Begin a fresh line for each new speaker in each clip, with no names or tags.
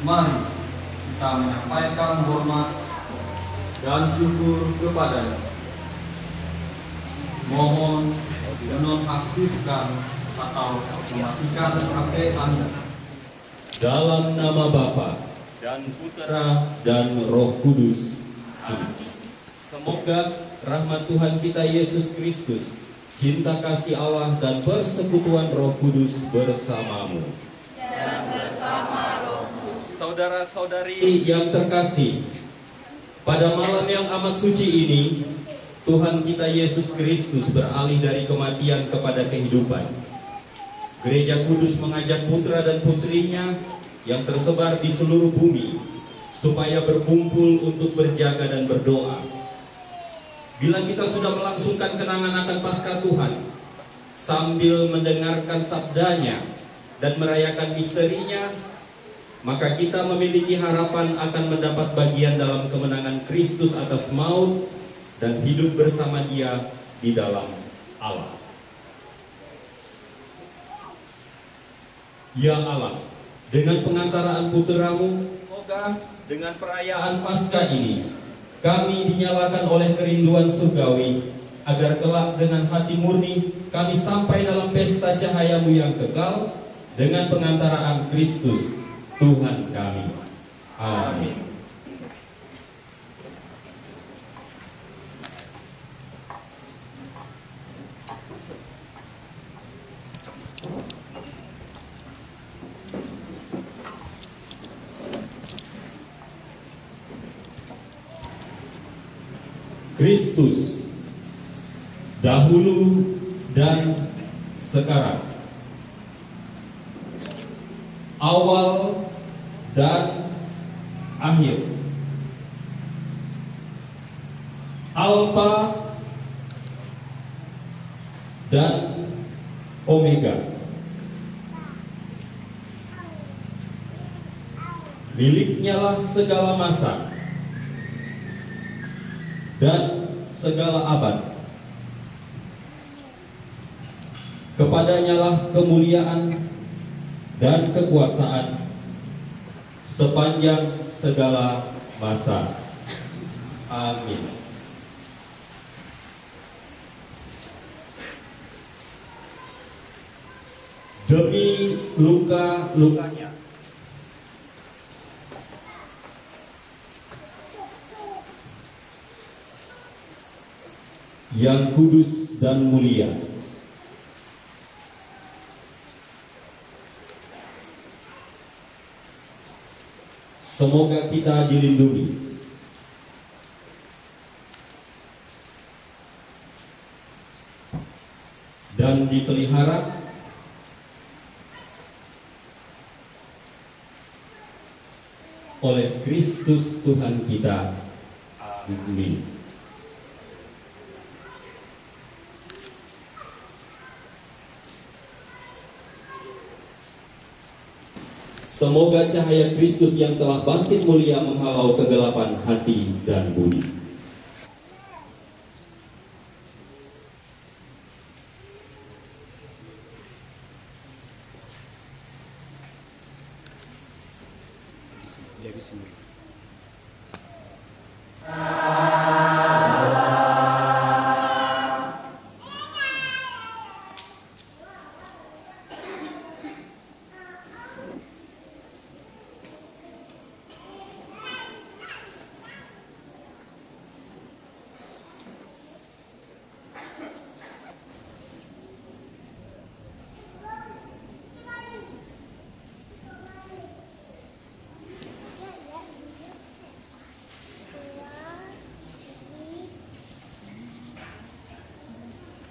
Mari kita menyampaikan hormat dan syukur kepadanya. Mohon dinonaktifkan atau mematikan HP Anda.
Dalam nama Bapa dan Putera dan Roh Kudus. Amin. Semoga rahmat Tuhan kita Yesus Kristus, cinta kasih Allah dan persekutuan Roh Kudus bersamamu.
Dan bersama rohmu.
Saudara-saudari yang terkasih, pada malam yang amat suci ini, Tuhan kita Yesus Kristus beralih dari kematian kepada kehidupan. Gereja Kudus mengajak putra dan putrinya yang tersebar di seluruh bumi supaya berkumpul untuk berjaga dan berdoa. Bila kita sudah melangsungkan kenangan akan Paskah Tuhan, sambil mendengarkan sabdanya dan merayakan misterinya, maka kita memiliki harapan akan mendapat bagian dalam kemenangan Kristus atas maut dan hidup bersama Dia di dalam Allah. Ya Allah, dengan pengantaraan putramu, semoga dengan perayaan Paskah ini, kami dinyalakan oleh kerinduan surgawi, agar kelak dengan hati murni kami sampai dalam pesta cahayamu yang kekal, dengan pengantaraan Kristus, Tuhan kami. Amin. Kristus, dahulu dan sekarang, awal dan akhir, Alfa dan Omega, miliknya lah segala masa dan segala abad. Kepadanya lah kemuliaan dan kekuasaan sepanjang segala masa. Amin. Demi luka-lukanya, yang kudus dan mulia, semoga kita dilindungi dan dipelihara oleh Kristus Tuhan kita. Amin. Semoga cahaya Kristus yang telah bangkit mulia menghalau kegelapan hati dan budi.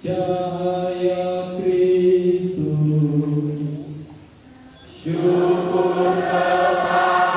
Cahaya Kristus, syukur kepada Allah.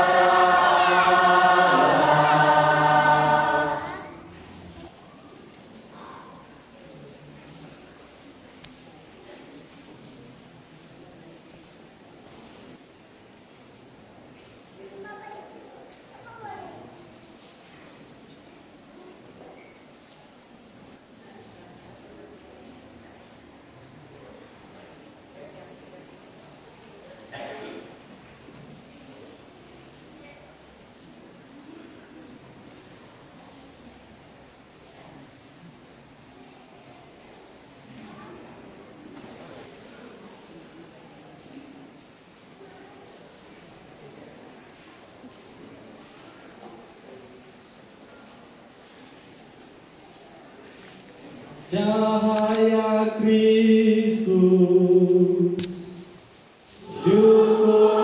Cahaya Kristus, syukur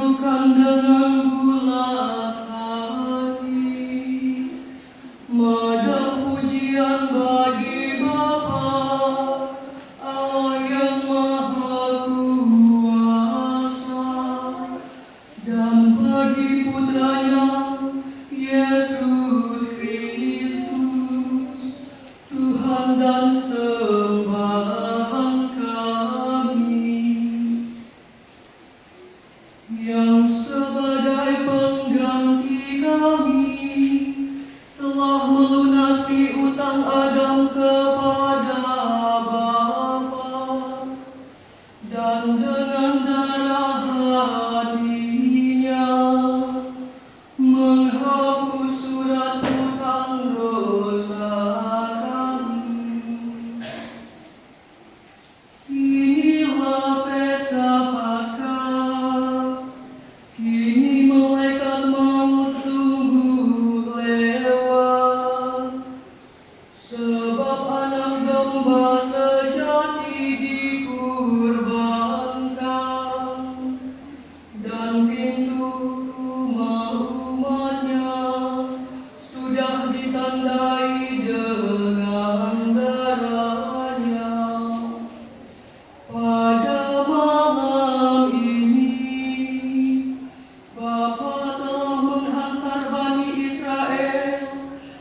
kepada Allah.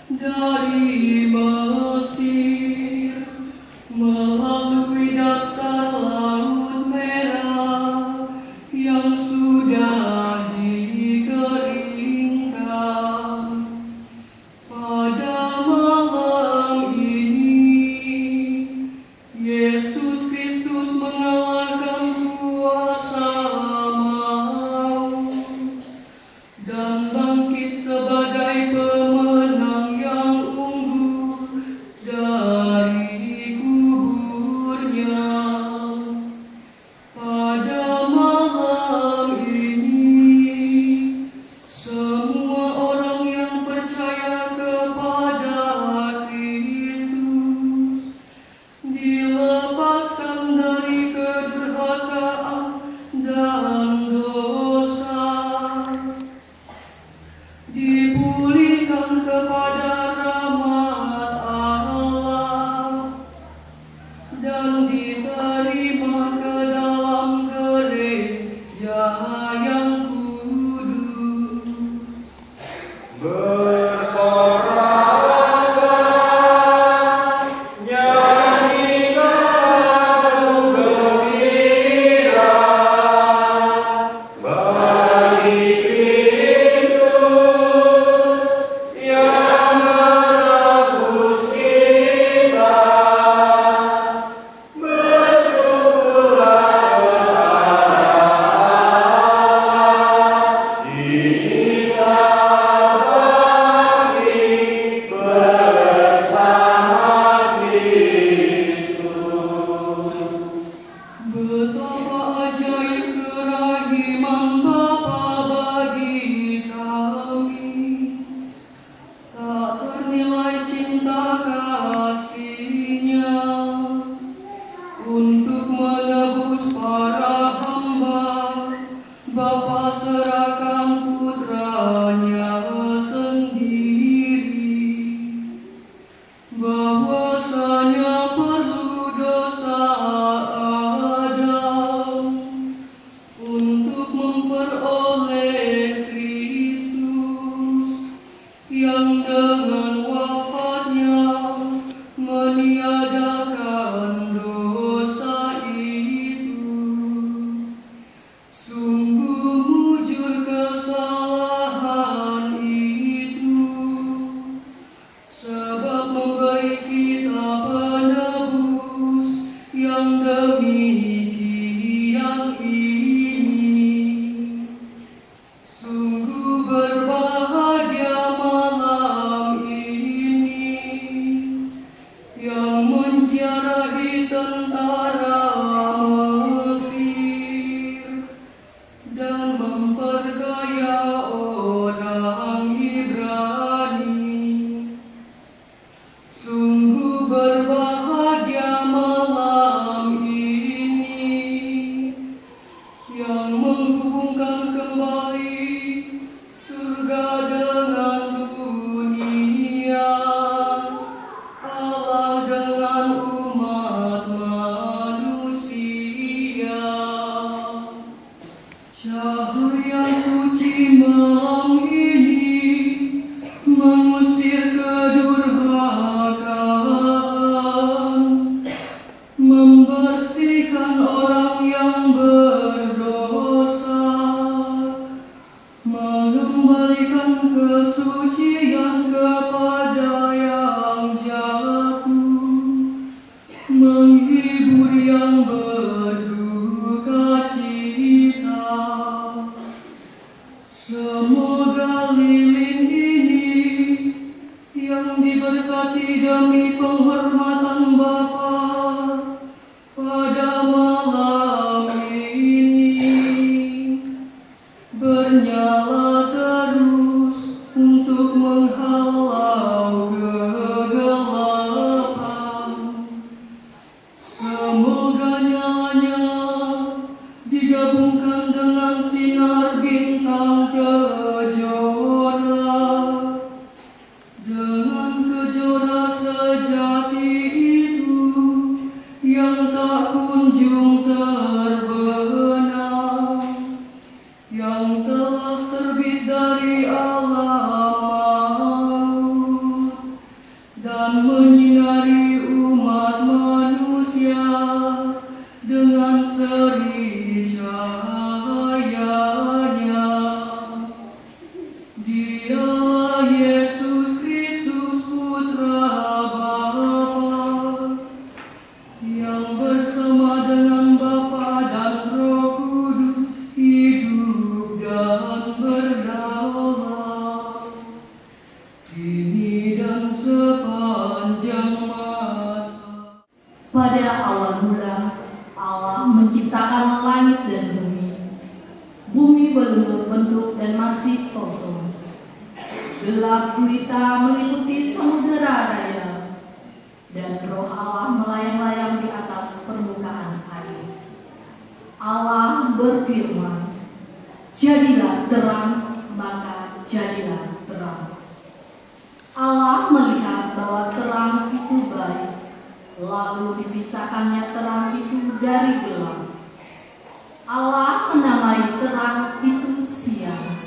Dari Mesir dan diterima ke dalam gereja yang kudus.
Bersorak, nyanyikan gembira bagi Kristus yang menebus kita. Bersyukurlah kepada kita bagi bersama Kristus.
Betapa ajaib kerahiman Bapa bagi kami, tak ternilai cinta kasih-Nya untuk menebus para hamba. Bapa serahkan putranya sendiri, bahwasanya perlu dosa Adam untuk memperoleh Kristus yang dengan wafatnya meniadakan dosa itu. Sungguh mujur kesalahan itu, sebab memberi kita penebus yang demikian ini. Sungguh berbahagia malam ini yang menziarahi tentara Mesir dan memperkaya orang Ibrani. Sungguh berbahagia malam ini yang menghubungkan kembali surga dengan dunia, Allah dengan umat manusia. Cahaya suci malam ini mengusir kedurhakaan, membersihkan orang yang berdosa, mengembalikan kesucian kepada yang jatuh, menghibur yang berduka cita. Semoga lilin ini yang diberkati demi penghormatan Bapa pada malam ini bernyala terus untuk menghalau kegelapan. Semoga nyalanya digabungkan dengan sinar bintang kejora, dengan kejora sejati itu yang tak kunjung terbenam, yang telah terbit dari alam maut dan menyinari umat manusia dengan seri cahayanya. Dialah Yesus Kristus Putra Bapa, yang bersama dengan Bapa dan Roh Kudus hidup dan berdaulat kini dan sepanjang masa.
Pada awal mula, Allah menciptakan langit dan bumi. Bumi belum berbentuk dan masih kosong. Gelap gulita meliputi samudera raya, dan roh Allah melayang-layang di atas permukaan air. Allah berfirman, "Jadilah terang," maka jadilah terang. Allah melihat bahwa terang itu baik, lalu lalu dipisahkannya terang itu dari gelap. Allah menamai terang itu siang,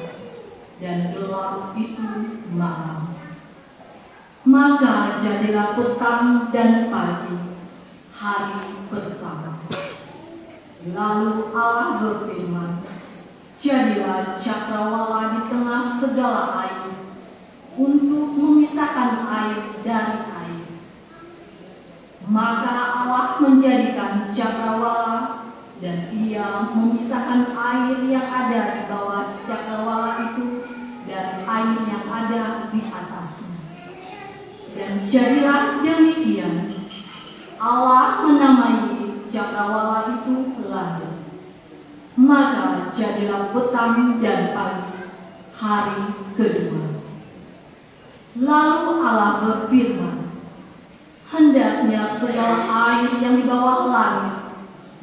dan gelap itu malam. Maka jadilah petang dan pagi, hari pertama. Lalu Allah berfirman, jadilah cakrawala di tengah segala air, untuk memisahkan air dari air. Maka Allah menjadikan cakrawala, dan Ia memisahkan air yang ada di bawah cakrawala itu dan air yang ada di atasnya. Dan jadilah demikian. Allah menamai cakrawala itu langit. Maka jadilah petang dan pagi, hari kedua. Lalu Allah berfirman, hendaknya segala air yang di bawah langit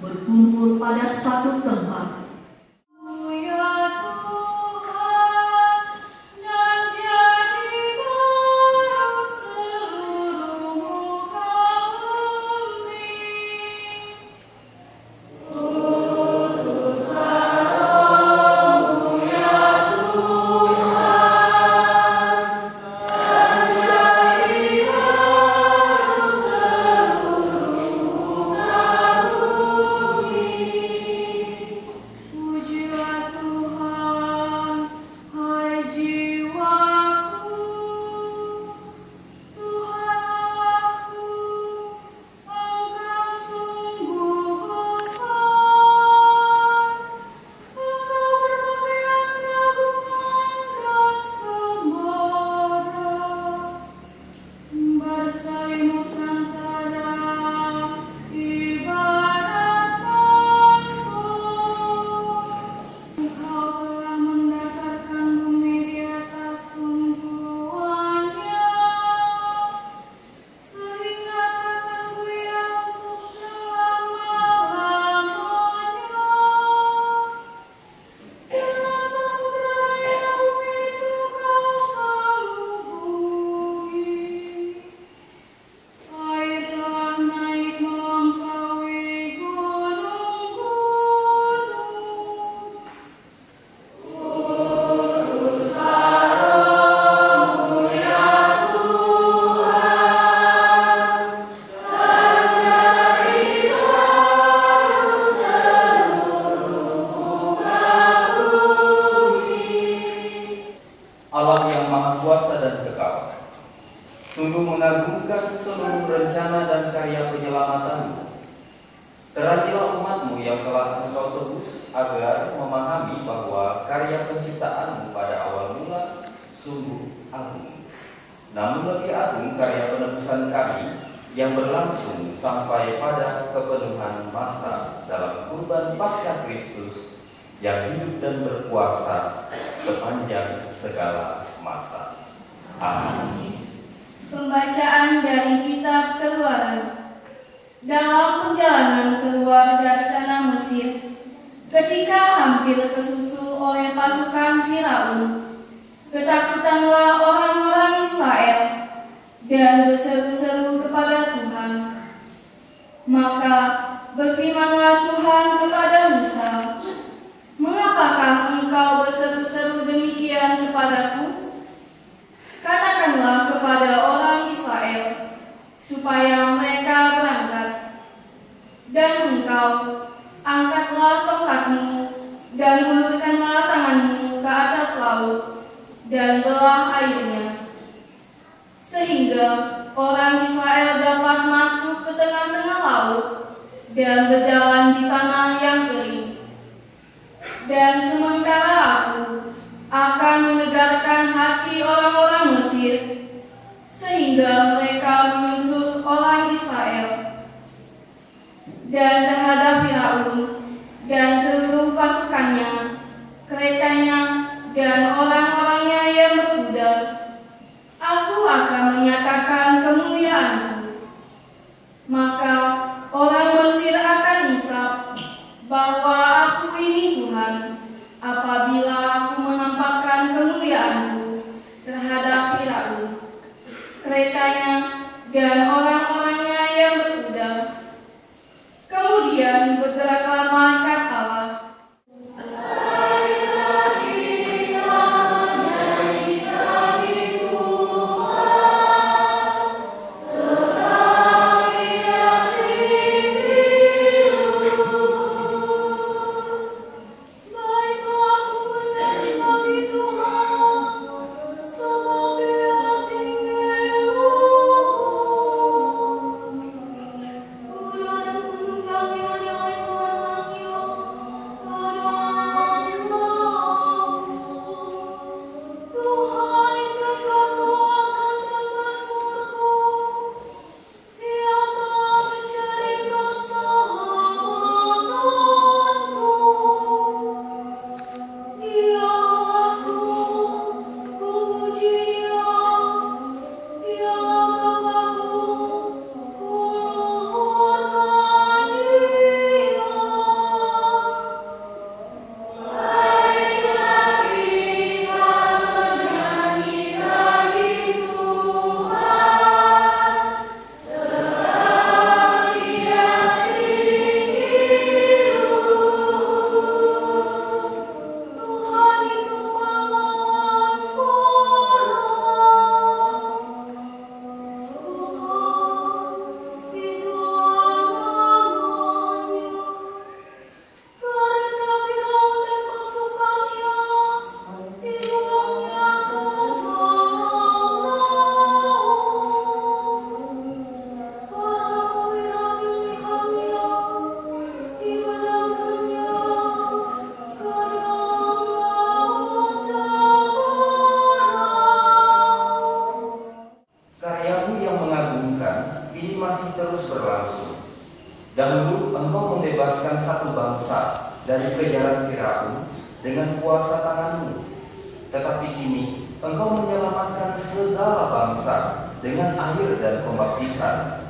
berkumpul pada satu tempat.
Sungguh mengagumkan seluruh rencana dan karya penyelamatan-Mu. Terajilah umat-Mu yang telah Engkau tebus agar memahami bahwa karya penciptaan-Mu pada awal mula sungguh agung. Namun lebih agung karya penebusan kami yang berlangsung sampai pada kepenuhan masa dalam kurban Paskah Kristus yang hidup dan berkuasa sepanjang segala masa. Amin.
Pembacaan dari Kitab Keluaran. Dalam perjalanan keluar dari tanah Mesir, ketika hampir kesusul oleh pasukan Firaun, ketakutanlah orang-orang Israel dan berseru-seru kepada Tuhan. Maka berfirmanlah Tuhan kepada Musa, "Mengapakah engkau berseru-seru demikian kepadaku? Katakanlah kepada orang Israel supaya mereka berangkat. Dan engkau angkatlah tongkatmu dan ulurkanlah tanganmu ke atas laut dan belah airnya, sehingga orang Israel dapat masuk ke tengah-tengah laut dan berjalan di tanah yang kering. Dan sementara aku akan menyegarkan hati orang-orang Mesir, sehingga mereka menyusul orang Israel. Dan terhadap Firaun dan seluruh pasukannya, keretanya, dan orang-orangnya yang berkuda, aku akan menyatakan kemuliaanku. Maka orang Mesir akan insaf bahwa aku ini Tuhan, apabila aku menampakkan kemuliaanku terhadap Firaun, keretanya, dan orang-orangnya yang berkuda,
Dahulu engkau membebaskan satu bangsa dari kejaran Firaun dengan kuasa tanganmu. Tetapi kini engkau menyelamatkan segala bangsa dengan air dan pembaptisan.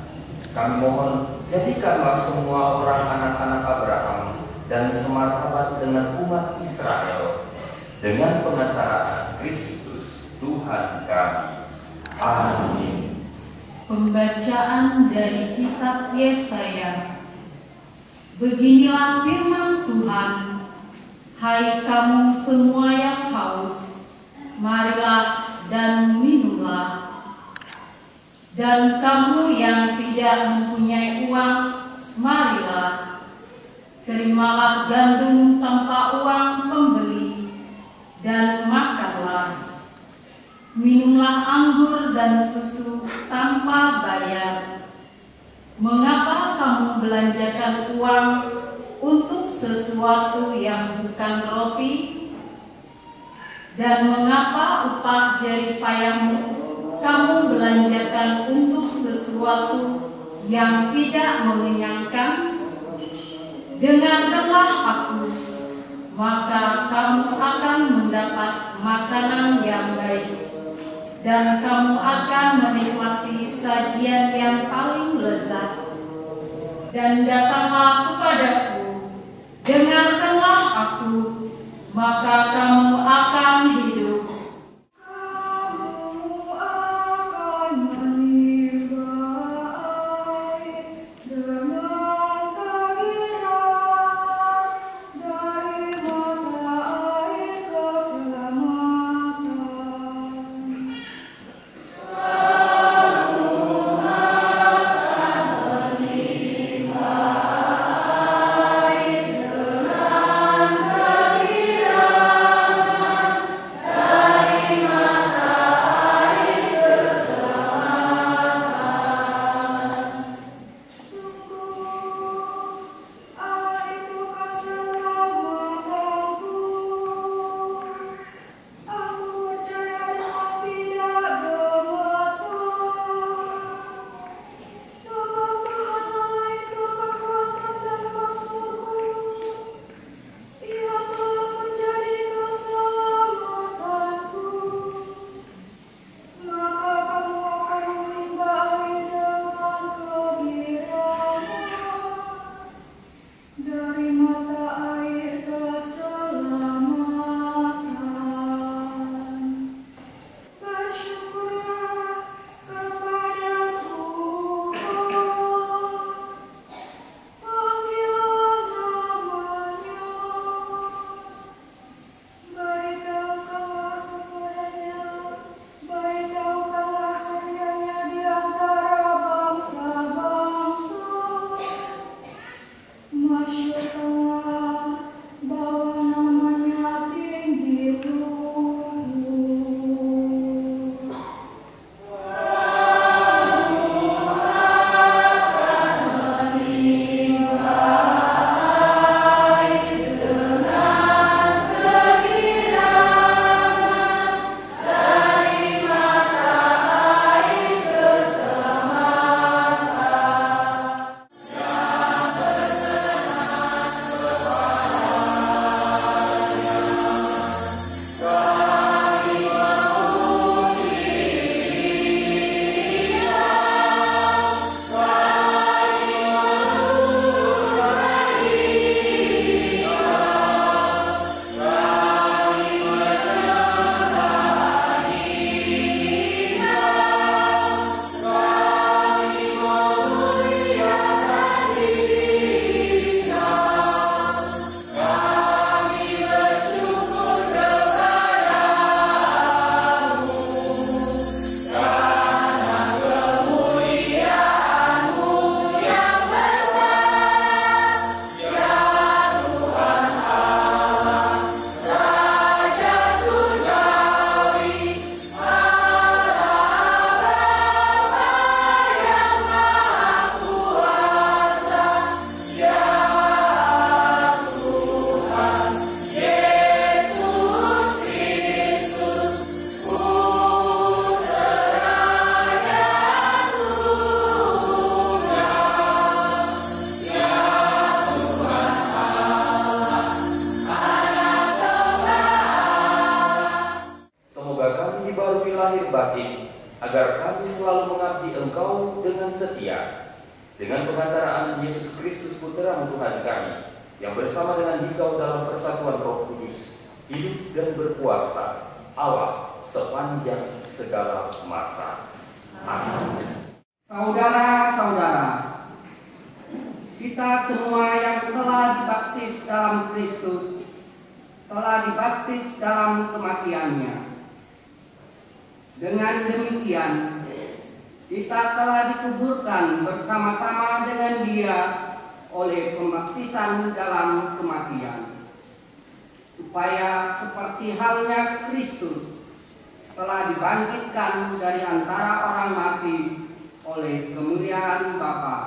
Kami mohon, jadikanlah semua orang anak-anak Abraham dan semartabat dengan umat Israel dengan pengantaraan Kristus Tuhan kami. Amin.
Pembacaan dari kitab Yesaya. Beginilah firman Tuhan, hai kamu semua yang haus, marilah dan minumlah. Dan kamu yang tidak mempunyai uang, marilah, terimalah gandum tanpa uang pembeli, dan makanlah. Minumlah anggur dan susu tanpa bayar. Mengapa kamu belanjakan uang untuk sesuatu yang bukan roti? Dan mengapa upah jerih payahmu kamu belanjakan untuk sesuatu yang tidak mengenyangkan? Dengarkanlah aku, maka kamu akan mendapat makanan yang baik, dan kamu akan menikmati sajian yang paling lezat. Dan datanglah kepadaku, dengarkanlah aku, maka kamu akan hidup. Kamu akan menilai dengan keindahan dari mata air keselamatan.
Dengan
dengan pengantaraan Yesus Kristus Putra Tuhan kami, yang bersama dengan Dikau dalam persatuan Roh Kudus, hidup dan berkuasa Allah sepanjang segala masa. Amin.
Saudara-saudara, kita semua yang telah dibaptis dalam Kristus, telah dibaptis dalam kematian-Nya. Dengan demikian, kita telah dikuburkan bersama-sama dengan Dia oleh pembaptisan dalam kematian, supaya seperti halnya Kristus telah dibangkitkan dari antara orang mati oleh kemuliaan Bapa.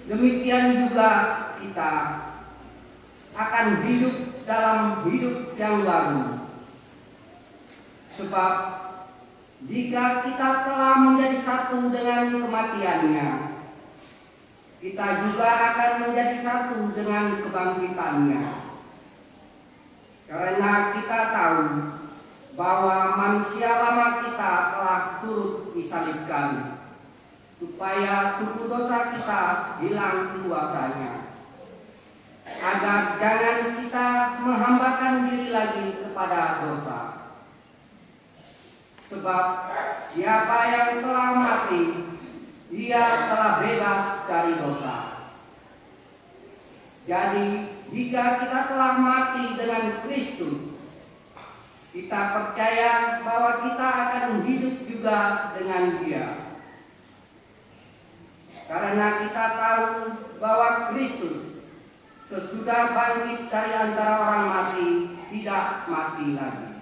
Demikian juga kita akan hidup dalam hidup yang baru. Sebab jika kita telah menjadi satu dengan kematian-Nya, kita juga akan menjadi satu dengan kebangkitan-Nya. Karena kita tahu bahwa manusia lama kita telah turut disalibkan, supaya tubuh dosa kita hilang kuasanya, agar jangan kita menghambakan diri lagi kepada dosa. Sebab siapa yang telah mati, ia telah bebas dari dosa. Jadi jika kita telah mati dengan Kristus, kita percaya bahwa kita akan hidup juga dengan Dia. Karena kita tahu bahwa Kristus sesudah bangkit dari antara orang mati tidak mati lagi.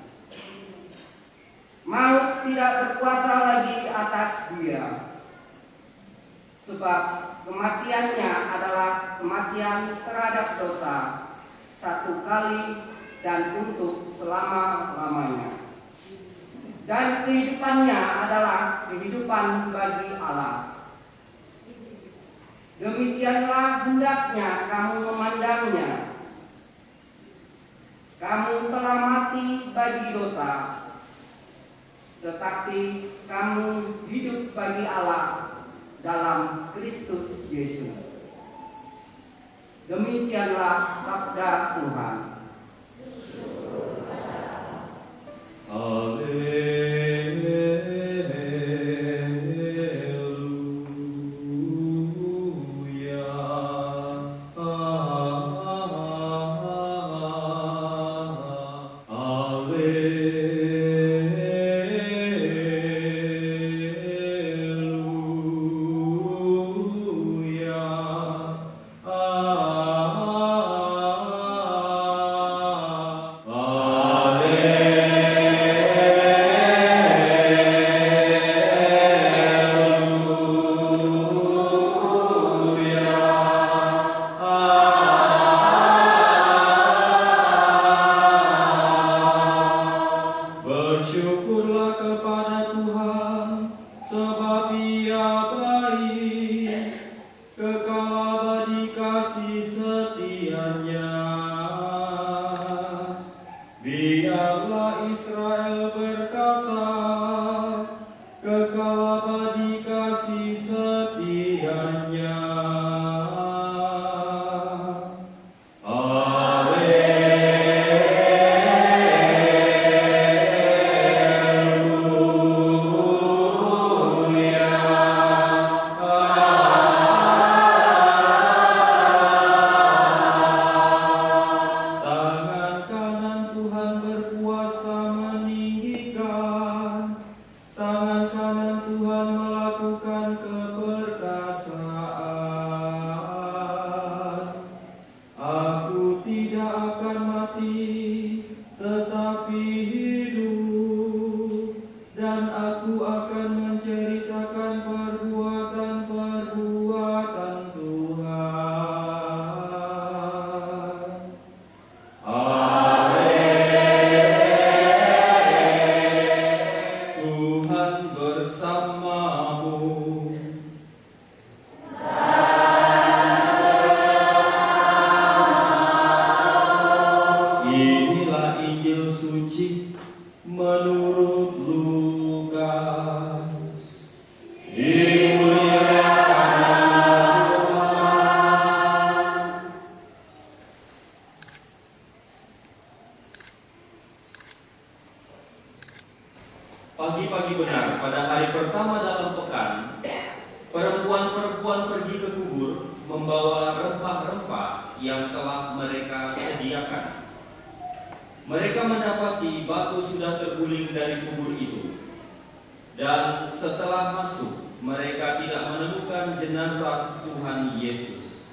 Maut tidak berkuasa lagi atas Dia. Sebab kematian-Nya adalah kematian terhadap dosa satu kali dan untuk selama-lamanya. Dan kehidupan-Nya adalah kehidupan bagi Allah. Demikianlah hendaknya kamu memandangnya. Kamu telah mati bagi dosa, tetapi kamu hidup bagi Allah dalam Kristus Yesus. Demikianlah sabda Tuhan.
membawa rempah-rempah yang telah mereka sediakan. Mereka mendapati batu sudah terguling dari kubur itu, dan setelah masuk, mereka tidak menemukan jenazah Tuhan Yesus.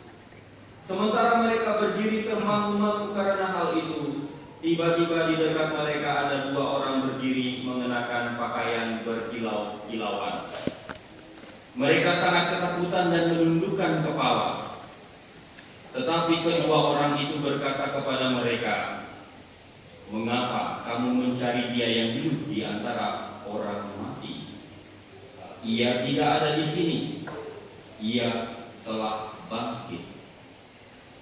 Sementara mereka berdiri termangu-mangu karena hal itu, tiba-tiba di dekat mereka ada dua orang berdiri mengenakan pakaian berkilau-kilauan. Mereka sangat ketakutan dan menundukkan kepala. Tetapi kedua orang itu berkata kepada mereka, "Mengapa kamu mencari Dia yang hidup di antara orang mati? Ia tidak ada di sini. Ia telah bangkit.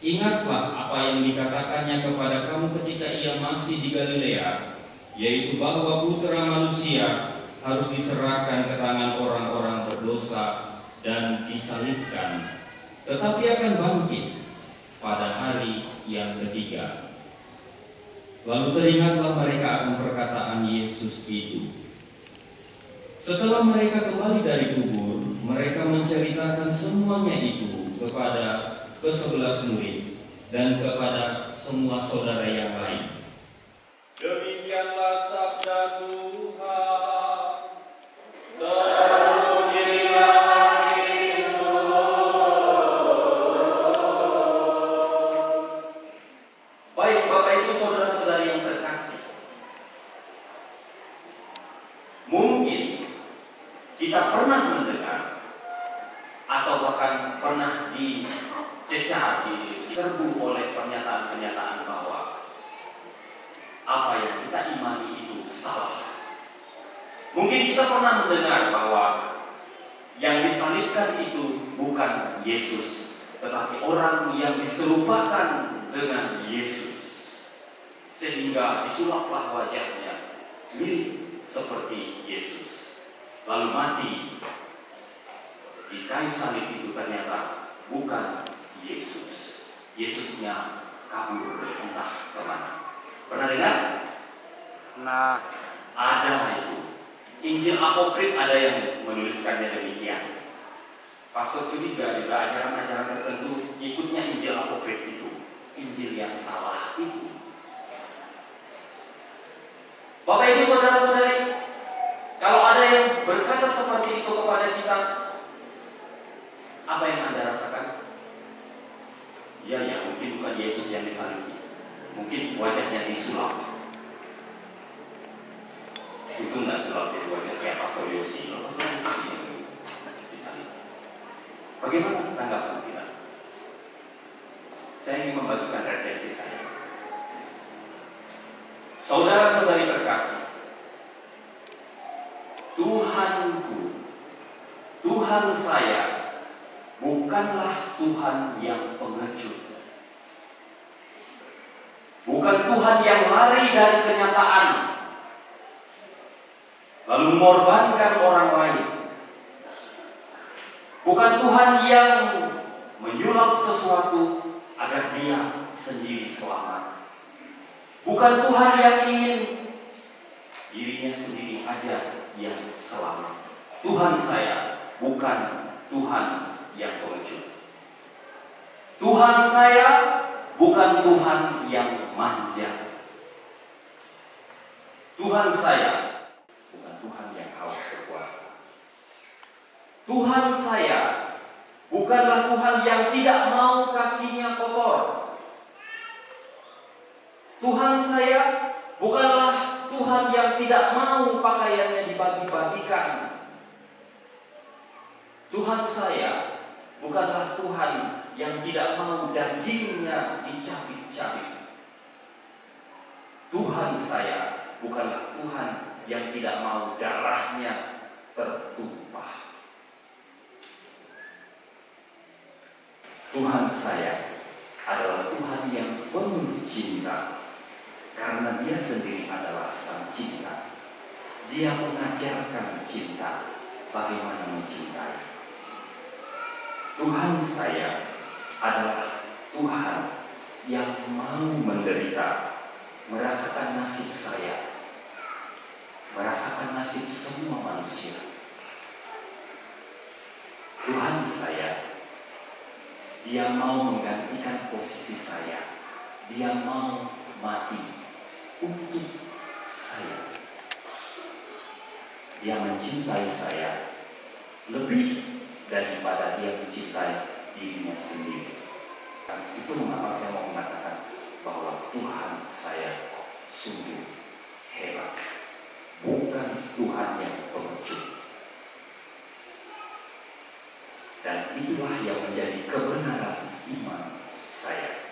Ingatlah apa yang dikatakannya kepada kamu ketika Ia masih di Galilea, yaitu bahwa Putra Manusia harus diserahkan ke tangan orang-orang berdosa dan disalibkan, tetapi akan bangkit pada hari yang ketiga." Lalu teringatlah mereka akan perkataan Yesus itu. Setelah mereka kembali dari kubur, mereka menceritakan semuanya itu kepada ke-11 murid dan kepada semua saudara yang lain.
Demikianlah sabda Tuhan.
Baik, Bapak Ibu, saudara-saudari yang terkasih, mungkin kita pernah mendengar atau bahkan pernah diserbu oleh pernyataan-pernyataan bahwa apa yang kita imani itu salah. Mungkin kita pernah mendengar bahwa yang disalibkan itu bukan Yesus, tetapi orang yang diserupakan dengan Yesus, sehingga disulaplah wajahnya mirip seperti Yesus, lalu mati di kayu salib. Itu ternyata bukan Yesus. Yesusnya kabur entah kemana. Pernah dengar?
Nah,
Ada itu. Injil apokrif ada yang menuliskannya demikian. Pastor curiga juga ajaran-ajaran tertentu ikutnya Injil apokrif itu, Injil yang salah itu. Bapak Ibu saudara-saudari, kalau ada yang berkata seperti itu kepada kita, apa yang Anda rasakan? Ya, mungkin bukan Yesus yang disalib, mungkin wajahnya disulap. Itu nggak sulap di wajah kayak Pastor Yosi. Bagaimana tanggapan kita? Saya ingin membagikan refleksi saya. Saudara-saudari terkasih, Tuhanku, Tuhan saya bukanlah Tuhan yang pengecut. Bukan Tuhan yang lari dari kenyataan lalu mengorbankan orang lain. Bukan Tuhan yang menyulap sesuatu agar Dia sendiri selamat. Bukan Tuhan yang ingin dirinya sendiri aja yang selamat. Tuhan saya bukan Tuhan yang pengecut. Tuhan saya bukan Tuhan yang manja. Tuhan saya bukan Tuhan yang haus berkuasa. Tuhan saya bukanlah Tuhan yang tidak mau kakinya kotor. Tuhan saya bukanlah Tuhan yang tidak mau pakaiannya dibagi-bagikan. Tuhan saya bukanlah Tuhan yang tidak mau dagingnya dicabik-cabik. Tuhan saya bukanlah Tuhan yang tidak mau darahnya tertumpah. Tuhan saya adalah Tuhan yang penuh cinta, karena Dia sendiri adalah Sang Cinta. Dia mengajarkan cinta, bagaimana mencintai. Tuhan saya adalah Tuhan yang mau menderita, merasakan nasib saya, merasakan nasib semua manusia. Tuhan saya Dia mau menggantikan posisi saya. Dia mau mati untuk saya. Dia mencintai saya lebih daripada dia mencintai dirinya sendiri. Itu mengapa saya mau mengatakan bahwa Tuhan saya sungguh hebat. Bukan Tuhan yang pengecut. Dan itulah yang menjadi kebenaran iman saya.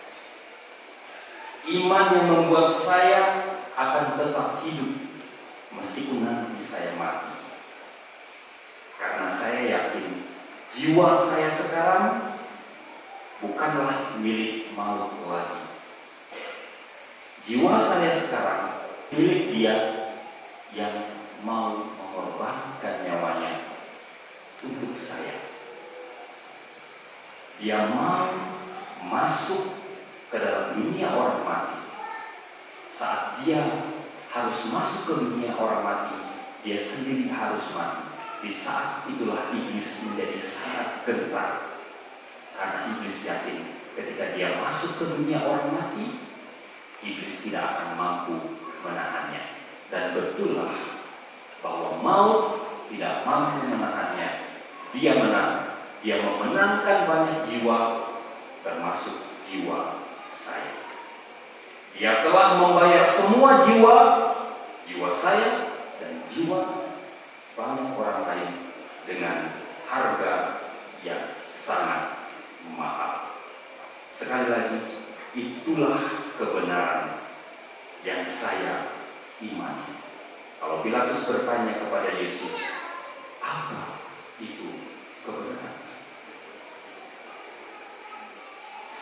Iman yang membuat saya akan tetap hidup meskipun nanti saya mati. Karena saya yakin jiwa saya sekarang bukanlah milik maut lagi. Jiwa saya sekarang milik Dia yang mau mengorbankan nyawanya untuk saya. Dia mau masuk ke dalam dunia orang mati. Saat dia harus masuk ke dunia orang mati, dia sendiri harus mati. Di saat itulah iblis menjadi sangat gentar. Karena iblis yakin ketika dia masuk ke dunia orang mati, iblis tidak akan mampu menahannya. Dan betullah bahwa maut tidak mampu menahannya. Dia menang. Dia memenangkan banyak jiwa, termasuk jiwa saya. Dia telah membayar semua jiwa saya dan jiwa banyak orang lain dengan harga yang sangat mahal. Sekali lagi, itulah kebenaran yang saya imani. Kalau Pilatus bertanya kepada Yesus, apa itu kebenaran?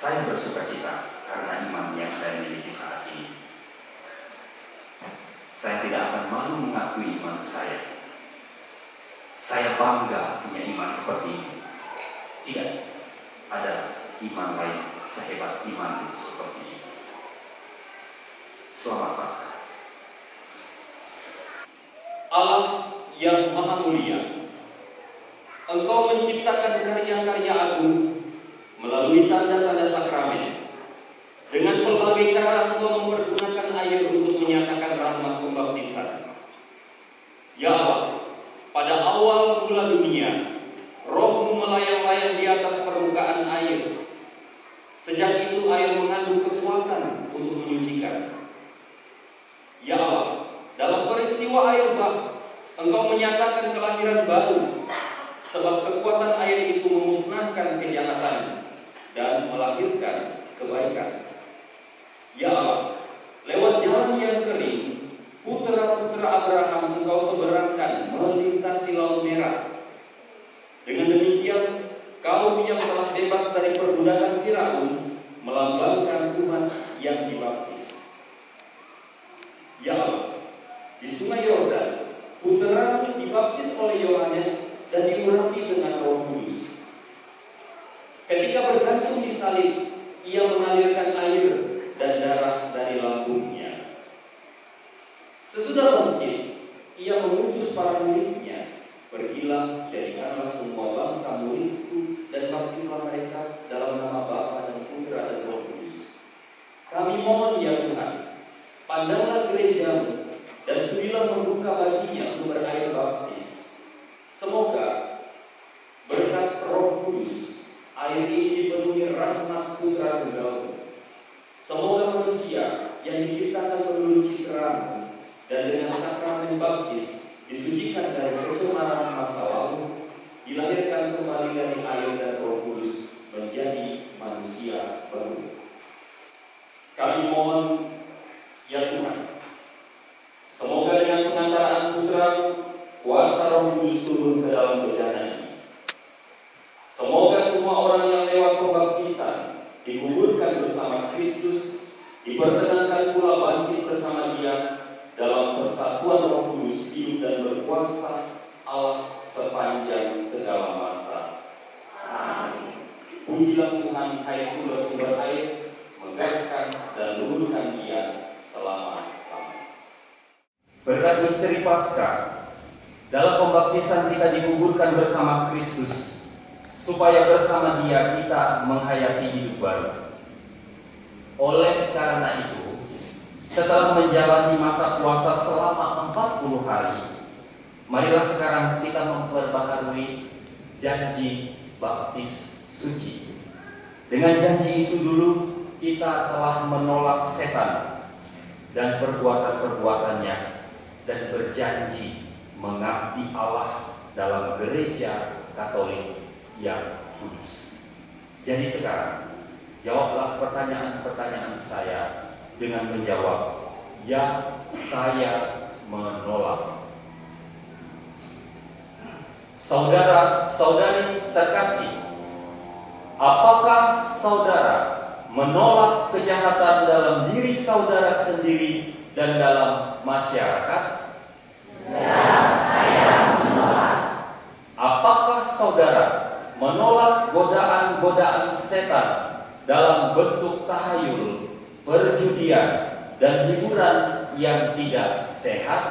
Saya bersuka cita karena iman yang saya miliki saat ini. Saya tidak akan malu mengakui iman saya. Saya bangga punya iman seperti ini. Tidak ada iman lain sehebat iman seperti ini. Selamat Paskah.
Allah yang Maha Mulia, Engkau menciptakan karya-karya agung melalui tanda-tanda sakramen. Dengan berbagai cara Engkau mempergunakan air untuk menyatakan rahmat pembaptisan. Ya Allah, pada awal mula dunia, Roh-Mu melayang-layang di atas permukaan air. Sejak itu air mengandung kekuatan untuk menyucikan. Ya Allah, dalam peristiwa air bah, Engkau menyatakan kelahiran baru, sebab kekuatan air itu memusnahkan kejahatan dan melahirkan kebaikan. Ya Allah, lewat jalan yang kering, putera-putera Abraham Engkau seberangkan melintasi Laut Merah. Dengan demikian, kaum yang telah bebas dari perbudakan Firaun melambangkan Tuhan yang dibaptis. Ya Allah, di Sungai Yordan, putera dibaptis oleh Yohanes dan diurapi dengan Roh Kudus. Ketika bergantung di salib, ia mengalirkan air dan darah dari lambungnya. Sesudah bangkit, ia mengutus para muridnya, pergilah jadikanlah semua bangsa muridku dan baptislah mereka dalam nama Bapa dan Putra dan Roh Kudus. Kami mohon ya Tuhan, pandanglah gerejamu dan sudilah membuka baginya sumber air baptis. Semoga berkat Roh Kudus air ini dipenuhi rahmat Putra Tunggal. Semoga manusia yang diciptakan menurut citramu dan dengan sakramen baptis disucikan dari kecemaran masa lalu, dilahirkan kembali dari air dan Roh Kudus menjadi manusia baru. Kami mohon ya Tuhan, semoga dengan pengantaraan Putra, kuasa Roh Kudus turun ke dalam bejana ini. Semoga semua orang yang lewat pembaptisan dikuburkan bersama Kristus, diperkenankan pula bangkit bersama Dia dalam persatuan Roh Kudus, hidup dan berkuasa Allah sepanjang segala masa. Amin. Pujilah Tuhan, hai sumber-sumber air, megahkan dan luhurkan Dia selama-lamanya.
Berkat misteri Paskah, dalam pembaptisan kita dikuburkan bersama Kristus, supaya bersama Dia kita menghayati hidup baru. Oleh karena itu, setelah menjalani masa puasa selama 40 hari, marilah sekarang kita memperbaharui janji baptis suci. Dengan janji itu dulu kita telah menolak setan dan perbuatan-perbuatannya dan berjanji mengabdi Allah dalam gereja Katolik yang kudus. Jadi sekarang, jawablah pertanyaan-pertanyaan saya dengan menjawab, ya, saya menolak. Saudara-saudari terkasih, apakah saudara menolak kejahatan dalam diri saudara sendiri dan dalam masyarakat?
Ya, saya menolak.
Apakah saudara menolak godaan-godaan setan dalam bentuk tahayul, perjudian, dan hiburan yang tidak sehat?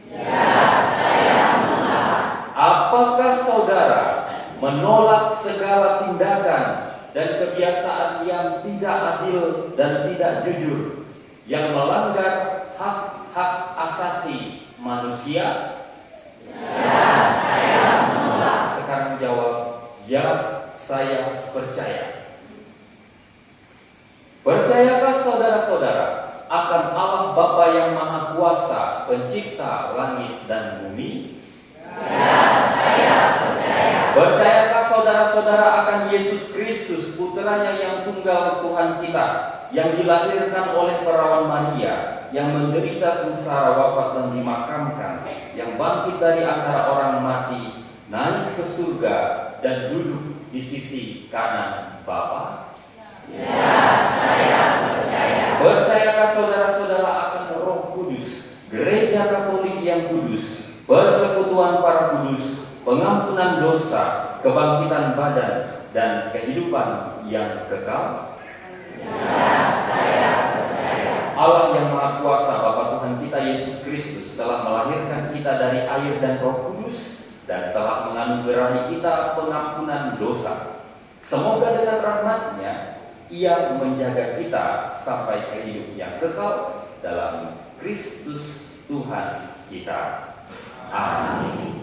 Ya, saya menolak.
Apakah saudara menolak segala tindakan dan kebiasaan yang tidak adil dan tidak jujur, yang melanggar hak-hak asasi manusia?
Ya, saya menolak.
Sekarang jawab, ya, saya percaya. Percayakah saudara-saudara akan Allah Bapa yang Maha Kuasa, pencipta langit dan bumi?
Ya, saya percaya.
Percayakah saudara-saudara akan Yesus Kristus, putranya yang tunggal Tuhan kita, yang dilahirkan oleh perawan Maria, yang menderita sengsara, wafat dan dimakamkan, yang bangkit dari antara orang mati, naik ke surga dan duduk di sisi kanan Bapa?
Ya, saya percaya.
Percayakah saudara-saudara akan Roh Kudus, gereja Katolik yang kudus, persekutuan para kudus, pengampunan dosa, kebangkitan badan, dan kehidupan yang kekal?
Ya, saya percaya.
Allah yang Maha Kuasa, Bapa Tuhan kita Yesus Kristus, telah melahirkan kita dari air dan Roh Kudus dan telah menganugerahi kita pengampunan dosa. Semoga dengan rahmat-Nya Ia menjaga kita sampai ke hidup yang kekal dalam Kristus Tuhan kita. Amin.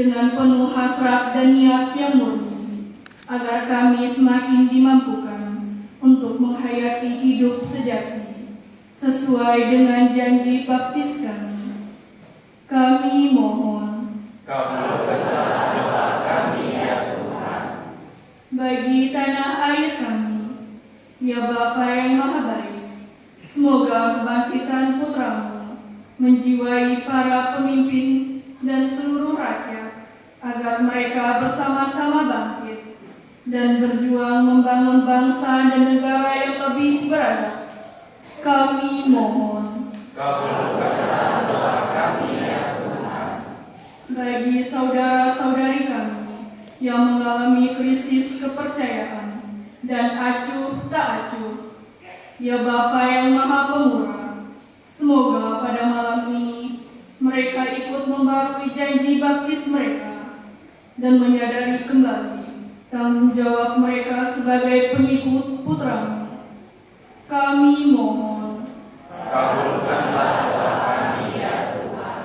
dengan penuh hasrat dan niat yang murni, agar kami semakin dimampukan untuk menghayati hidup sejati sesuai dengan janji baptis kami. Kami mohon,
Kabulkanlah doa kami ya Tuhan.
bagi tanah air kami, ya Bapa yang Maha Baik, semoga kebangkitan putra-Mu menjiwai para pemimpin dan seluruh rakyat, agar mereka bersama-sama bangkit dan berjuang membangun bangsa dan negara yang lebih beradab. Kami mohon,
Kabulkanlah doa kami ya Tuhan.
bagi saudara-saudari kami yang mengalami krisis kepercayaan dan acuh tak acuh, ya Bapa yang Maha Pemurah, semoga pada malam ini mereka ikut membarui janji baptis mereka dan menyadari kembali tanggung jawab mereka sebagai pengikut Putra-Mu. Kami mohon,
Kabulkanlah doa kami ya Tuhan.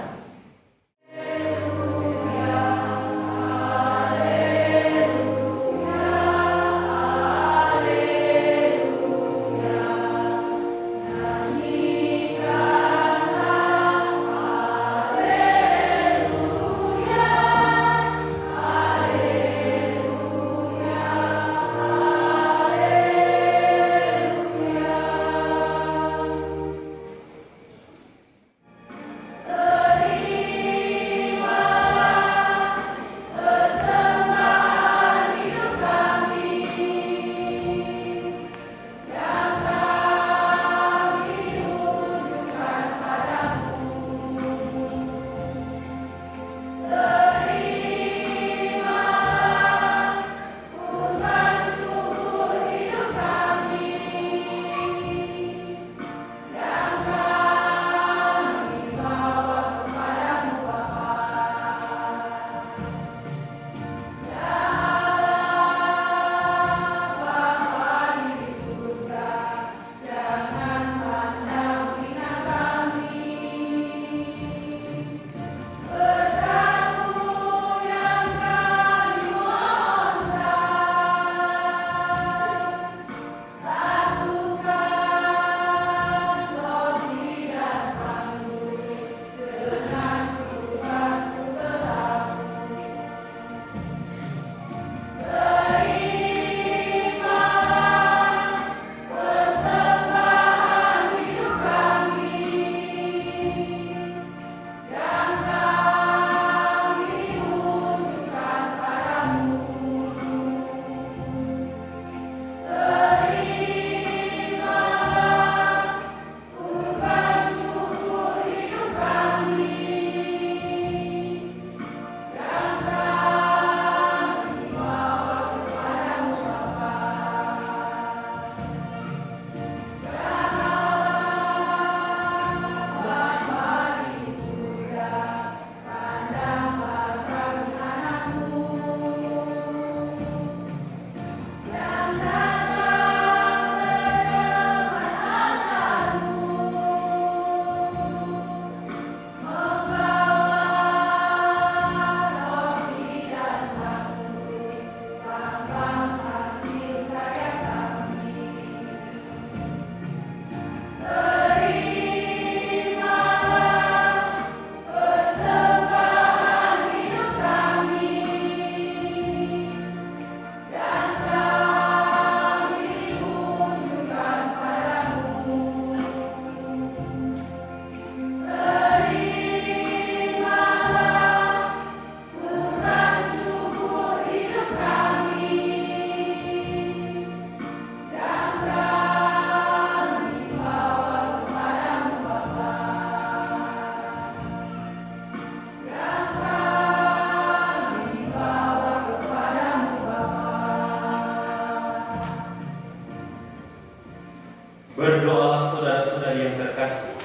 Berdoalah saudara-saudari yang terkasih,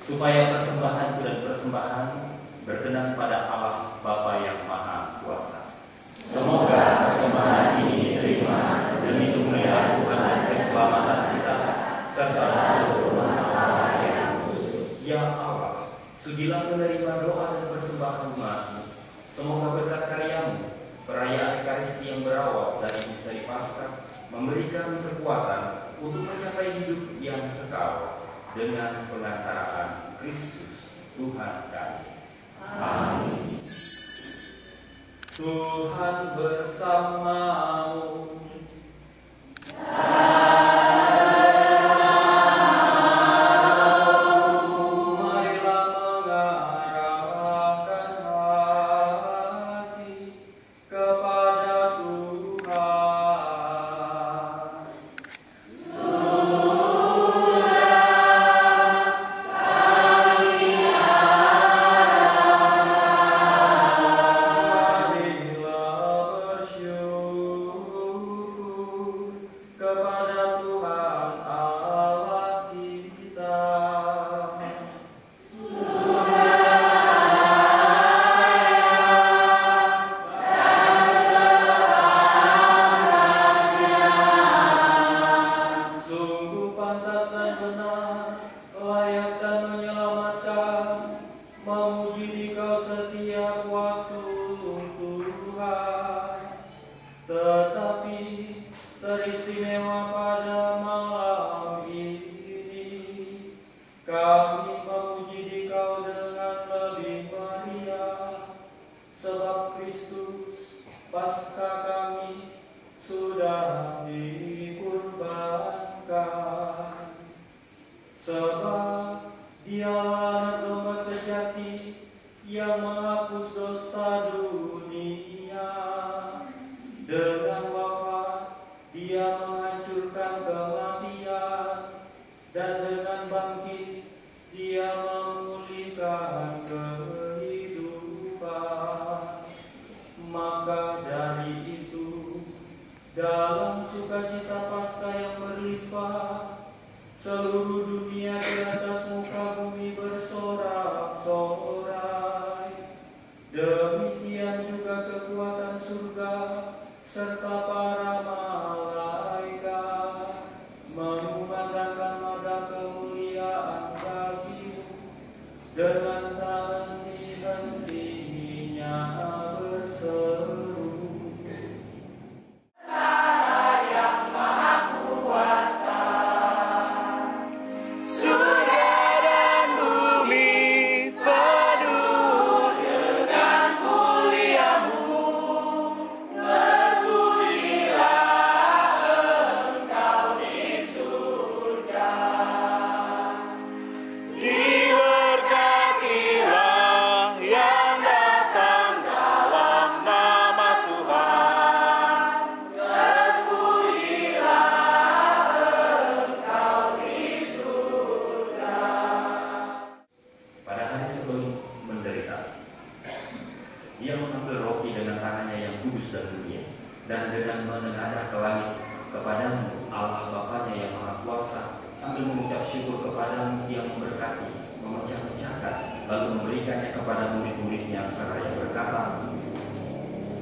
supaya persembahan dan persembahan berkenan pada Allah Bapa yang Maha Kuasa. Semoga persembahan ini diterima demi kemuliaan Tuhan dan keselamatan kita, serta seluruh Allah yang kudus. Ya Allah, sudilah menerima doa dan persembahan umat-Mu. Semoga berkat memberikan kekuatan untuk mencapai hidup yang kekal dengan pengantaraan Kristus Tuhan kami.
Amin.
Tuhan bersamamu.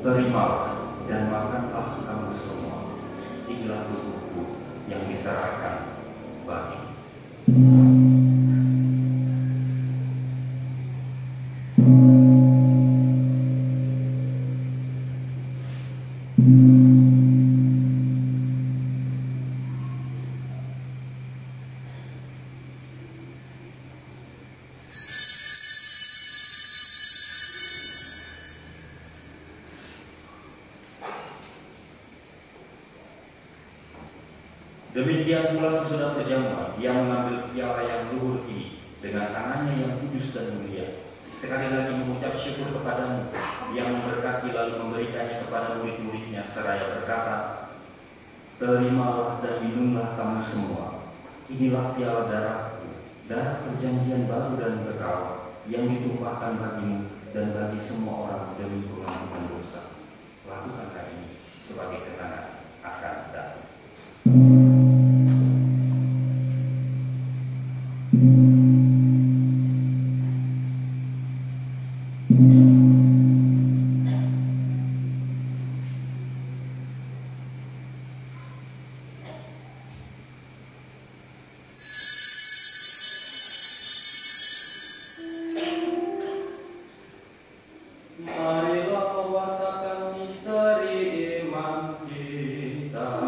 Terimalah dan makanlah kamu semua. Inilah tubuhku yang diserahkan bagi. Demikian pula sesudah berjamuan, ia mengambil piala yang luhur ini dengan tangannya yang kudus dan mulia. Sekali lagi mengucap syukur kepadamu, yang memberkati lalu memberikannya kepada murid-muridnya seraya berkata, terimalah dan minumlah kamu semua. Inilah piala darahku, darah perjanjian baru dan kekal, yang ditumpahkan bagimu dan bagi semua orang demi pengampunan dosa. Lakukanlah ini sebagai kenangan akan datang.
Marilah mewartakan misteri iman kita.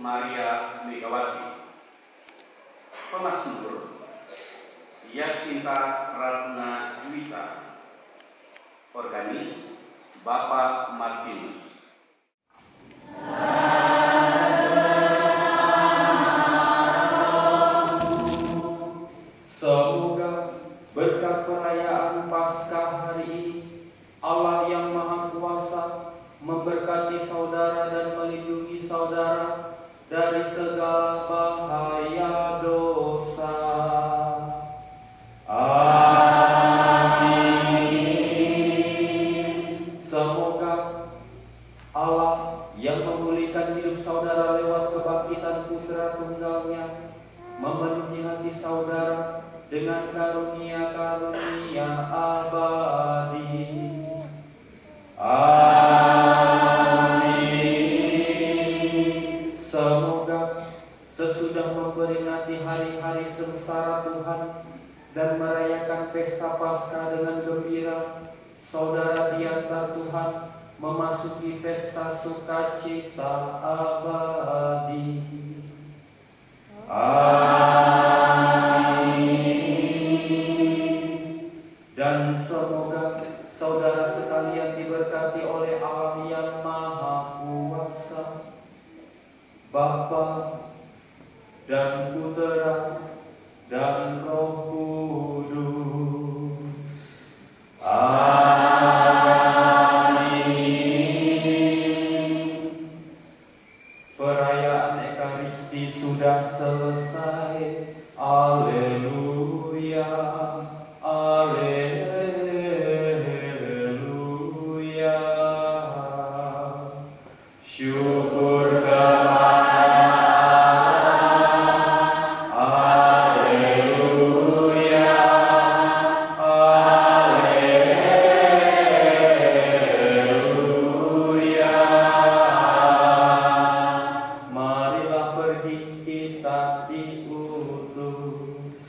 Maria Megawati. Pemazmur Yasinta Ratna Juwita. Organis Bapak Martinus.
Semoga berkat perayaan Paskah hari ini, Allah yang Maha Kuasa memberkati saudara dan melindungi saudara dari segala bahaya dosa. Amin. Semoga Allah yang memulihkan hidup saudara lewat kebangkitan Putra Tunggalnya memenuhi hati saudara dengan karunia-karunia abadi. Amin. Semoga sesudah memperingati hari-hari sengsara Tuhan dan merayakan pesta Paskah dengan gembira, saudara di antara Tuhan memasuki pesta sukacita abadi. Amin. Dan semoga saudara sekalian diberkati oleh Allah yang Maha Kuasa, Bapa dan Putera dan Roh Kudus. Amin. Perayaan Ekaristi sudah selesai. Haleluya, haleluya. Syukur kepada Allah. Haleluya, haleluya. Marilah pergi kita diutus.